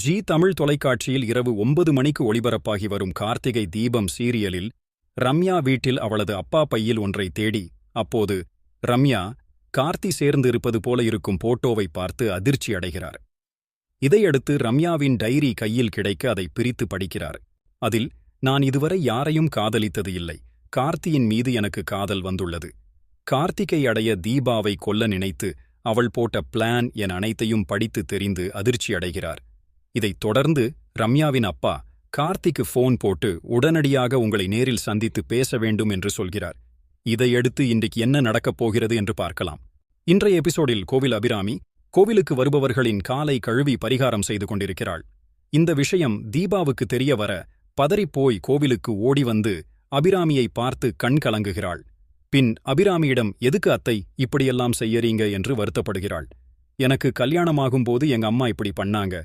G Tamil தொலைக்காட்சியில் இரவு 9 மணிக்கு ஒளிபரப்பாகி வரும் கார்த்திகை தீபம் சீரியலில் ரம்யா வீட்டில் அவளது அப்பா பையில் ஒன்றை தேடி, அப்போது ரம்யா கார்த்தி சேர்ந்து இருப்பது போல இருக்கும் போட்டோவை பார்த்து அதிர்ச்சி அடைகிறார். இதையடுத்து ரம்யாவின் டைரி கையில் கிடைக்க அதை பிரித்து படிக்கிறார். அதில், நான் இதுவரை யாரையும் காதலித்தது இல்லை, கார்த்தியின் மீது எனக்கு காதல் வந்துள்ளது. கார்த்திகை அடைய தீபாவை கொல்ல நினைத்து அவள் போட்ட பிளான் என அனைத்தையும் படித்து தெரிந்து அதிர்ச்சி அடைகிறார். இதைத் தொடர்ந்து ரம்யாவின் அப்பா கார்த்திக்கு ஃபோன் போட்டு உடனடியாக உங்களை நேரில் சந்தித்து பேச வேண்டும் என்று சொல்கிறார். இதையடுத்து இன்றைக்கு என்ன நடக்கப் போகிறது என்று பார்க்கலாம். இன்றைய எபிசோடில் கோவில் அபிராமி கோவிலுக்கு வருபவர்களின் காலை கழுவி பரிகாரம் செய்து கொண்டிருக்கிறாள். இந்த விஷயம் தீபாவுக்கு தெரிய வர பதறிப்போய் கோவிலுக்கு ஓடி வந்து அபிராமியை பார்த்து கண் கலங்குகிறாள். பின் அபிராமியிடம் எதுக்கு அத்தை இப்படியெல்லாம் செய்யறீங்க என்று வருத்தப்படுகிறாள். எனக்கு கல்யாணமாகும்போது எங்க அம்மா இப்படி பண்ணாங்க,